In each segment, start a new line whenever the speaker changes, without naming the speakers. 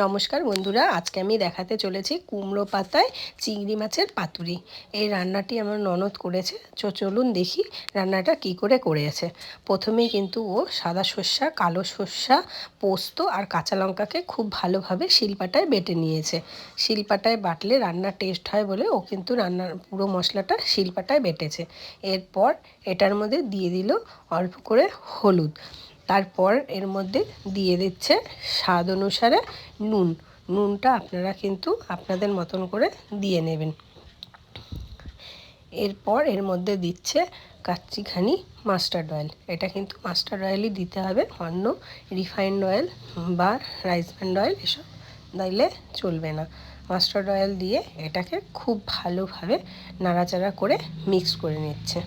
নমস্কার বন্ধুরা, আজকে আমি দেখাতে চলেছি কুমড়ো পাতায় চিংড়ি মাছের পাতুরি। এই রান্নাটি আমার ননদ করেছে। চলুন দেখি রান্নাটা কি করে করেছে। প্রথমেই কিন্তু ও সাদা সর্ষা, কালো সর্ষা, পোস্ত আর কাঁচা লঙ্কাকে খুব ভালোভাবে শিলপাটায় বেটে নিয়েছে। শিলপাটায় বাটলে রান্নার টেস্ট হয় বলে ও কিন্তু রান্নার পুরো মশলাটা শিলপাটায় বেটেছে। এরপর এটার মধ্যে দিয়ে দিল অল্প করে হলুদ। তারপর এর মধ্যে দিয়ে দিচ্ছে স্বাদ অনুসারে নুনটা আপনারা কিন্তু আপনাদের মতন করে দিয়ে নেবেন। এরপর এর মধ্যে দিচ্ছে কাচ্চিখানি মাস্টার্ড অয়েল। এটা কিন্তু মাস্টার্ড অয়েলই দিতে হবে, অন্য রিফাইন্ড অয়েল বা রাইস ব্র্যান্ড অয়েল এসব দিলে চলবে না। মাস্টার্ড অয়েল দিয়ে এটাকে খুব ভালোভাবে নাড়াচাড়া করে মিক্স করে নিচ্ছে।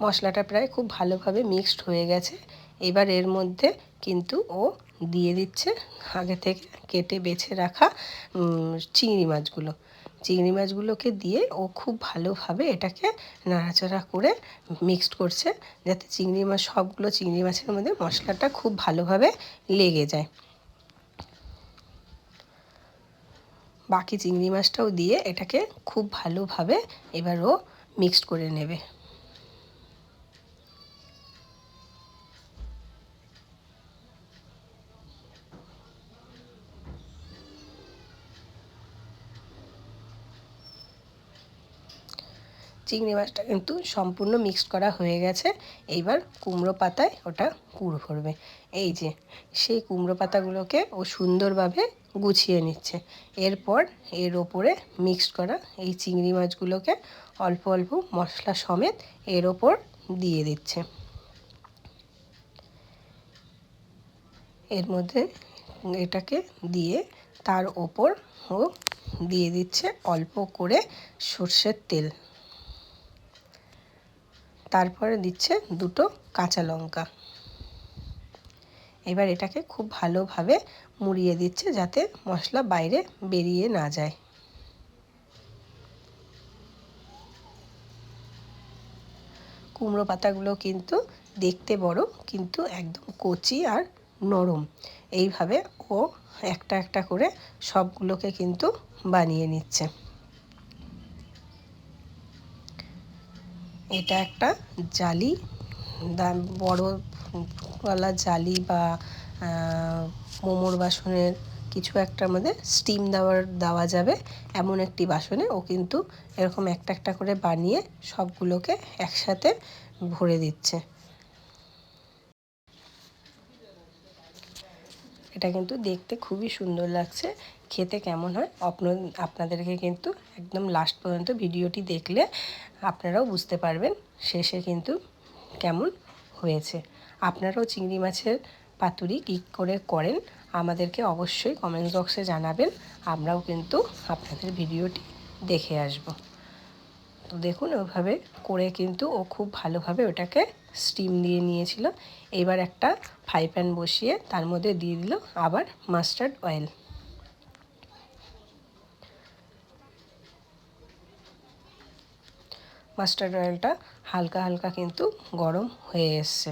মশলাটা প্রায় খুব ভালোভাবে মিক্সড হয়ে গেছে। এবার এর মধ্যে কিন্তু ও দিয়ে দিচ্ছে আগে থেকে কেটে বেছে রাখা চিংড়ি মাছগুলোকে দিয়ে ও খুব ভালোভাবে এটাকে নাড়াচাড়া করে মিক্সড করছে, যাতে সবগুলো চিংড়ি মাছের মধ্যে মশলাটা খুব ভালোভাবে লেগে যায়। বাকি চিংড়ি মাছটাও দিয়ে এটাকে খুব ভালোভাবে এবার ও মিক্সড করে নেবে। চিংড়ি মাছটা কিন্তু সম্পূর্ণ মিক্সড করা হয়ে গেছে। এইবার কুমড়ো পাতায় ওটা পুর ভরবে। এই যে সেই কুমড়ো পাতাগুলোকে ও সুন্দরভাবে গুছিয়ে নিচ্ছে। এরপর এর ওপরে মিক্সড করা এই চিংড়ি মাছগুলোকে অল্প অল্প মশলা সমেত এর ওপর দিয়ে দিচ্ছে। এর মধ্যে এটাকে দিয়ে তার ওপর ও দিয়ে দিচ্ছে অল্প করে সর্ষের তেল। তারপরে দিচ্ছে দুটো কাঁচা লঙ্কা। এবার এটাকে খুব ভালোভাবে মুড়িয়ে দিচ্ছে, যাতে মশলা বাইরে বেরিয়ে না যায়। কুমড়ো পাতাগুলো কিন্তু দেখতে বড়, কিন্তু একদম কচি আর নরম। এইভাবে ও একটা একটা করে সবগুলোকে কিন্তু বানিয়ে নিচ্ছে। এটা একটা জালি, বড়ওয়ালা জালি বা মোমোর বাসনের কিছু একটার মধ্যে স্টিম দেওয়া যাবে এমন একটি বাসনে ও কিন্তু এরকম একটা একটা করে বানিয়ে সবগুলোকে একসাথে ভরে দিচ্ছে। এটা কিন্তু দেখতে খুবই সুন্দর লাগছে। খেতে কেমন হয় আপনাদেরকে কিন্তু একদম লাস্ট পর্যন্ত ভিডিওটি দেখলে আপনারাও বুঝতে পারবেন শেষে কিন্তু কেমন হয়েছে। আপনারাও চিংড়ি মাছের পাতুরি কী করে করেন আমাদেরকে অবশ্যই কমেন্ট বক্সে জানাবেন। আমরাও কিন্তু আপনাদের ভিডিওটি দেখে আসব। তো দেখুন ওইভাবে করে কিন্তু ও খুব ভালোভাবে ওটাকে স্টিম দিয়ে নিয়েছিল। এবার একটা ফ্রাই প্যান বসিয়ে তার মধ্যে দিয়ে দিল আবার মাস্টার্ড অয়েল। মাস্টার্ড অয়েলটা হালকা হালকা কিন্তু গরম হয়ে এসছে।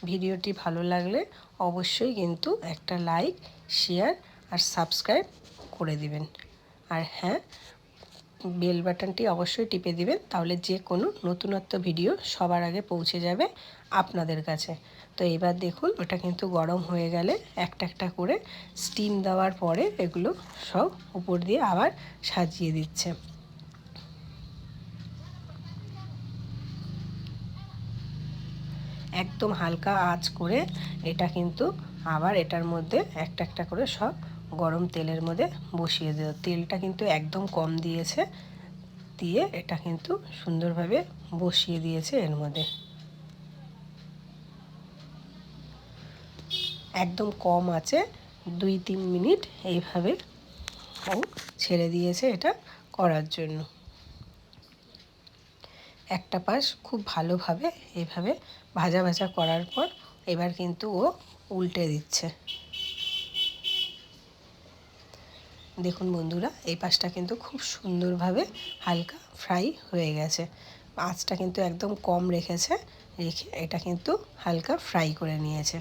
ভিডিওটি ভালো লাগলে অবশ্যই কিন্তু একটা লাইক, শেয়ার আর সাবস্ক্রাইব করে দিবেন। আর হ্যাঁ, বেল বাটনটি অবশ্যই টিপে দিবেন, তাহলে যে কোনো নতুনত্ব ভিডিও সবার আগে পৌঁছে যাবে আপনাদের কাছে। তো এবার দেখুন ওটা কিন্তু গরম হয়ে গেলে একটা একটা করে স্টিম দেওয়ার পরে এগুলো সব উপর দিয়ে আবার সাজিয়ে দিচ্ছে। একদম হালকা আঁচ করে এটা কিন্তু আবার এটার মধ্যে একটা একটা করে সব গরম তেলের মধ্যে বসিয়ে দেওয়া। তেলটা কিন্তু একদম কম দিয়েছে, দিয়ে এটা কিন্তু সুন্দরভাবে বসিয়ে দিয়েছে এর মধ্যে। একদম কম আছে 2-3 মিনিট এইভাবে ও ছেড়ে দিয়েছে এটা করার জন্য। একটা পাশ খুব ভালোভাবে এইভাবে ভাজা ভাজা করার পর এবার কিন্তু ও উল্টে দিচ্ছে। দেখুন বন্ধুরা, এই পাশটা কিন্তু খুব সুন্দরভাবে হালকা ফ্রাই হয়ে গেছে। আঁচটা কিন্তু একদম কম রেখে এটা কিন্তু হালকা ফ্রাই করে নিয়েছে।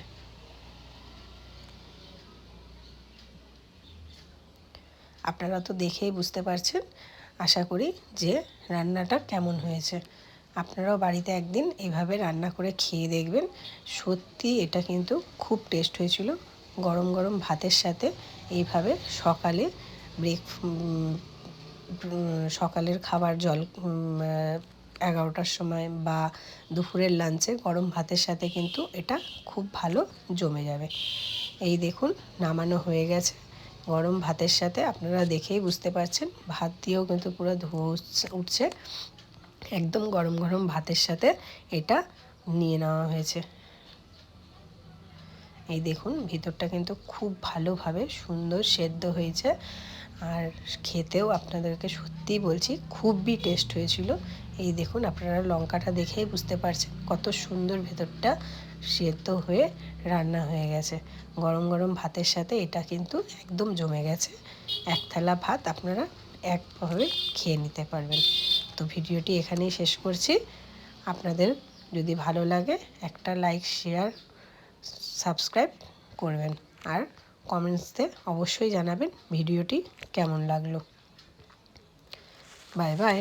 আপনারা তো দেখেই বুঝতে পারছেন, আশা করি, যে রান্নাটা কেমন হয়েছে। আপনারাও বাড়িতে একদিন এভাবে রান্না করে খেয়ে দেখবেন। সত্যি এটা কিন্তু খুব টেস্ট হয়েছিল। গরম গরম ভাতের সাথে এইভাবে সকালে সকালের খাবার 11টার সময় বা দুপুরের লাঞ্চে গরম ভাতের সাথে কিন্তু এটা খুব ভালো জমে যাবে। এই দেখুন, নামানো হয়ে গেছে। গরম ভাতের সাথে আপনারা দেখেই বুঝতে পারছেন, ভাত দিয়েও কিন্তু পুরো ধোঁয়া উঠছে। একদম গরম গরম ভাতের সাথে এটা নিয়ে নেওয়া হয়েছে। এই দেখুন, ভিতরটা কিন্তু খুব ভালোভাবে সুন্দর সেদ্ধ হয়েছে। আর খেতেও আপনাদেরকে সত্যিই বলছি খুবই টেস্ট হয়েছিল। এই দেখুন, আপনারা লঙ্কাটা দেখেই বুঝতে পারছেন কত সুন্দর ভেতরটা সেদ্ধ হয়ে রান্না হয়ে গেছে। গরম গরম ভাতের সাথে এটা কিন্তু একদম জমে গেছে। এক থালা ভাত আপনারা একভাবে খেয়ে নিতে পারবেন। তো ভিডিওটি এখানেই শেষ করছি। আপনাদের যদি ভালো লাগে একটা লাইক, শেয়ার, সাবস্ক্রাইব করবেন। আর কমেন্টসে অবশ্যই জানাবেন ভিডিওটি কেমন লাগলো। Bye bye.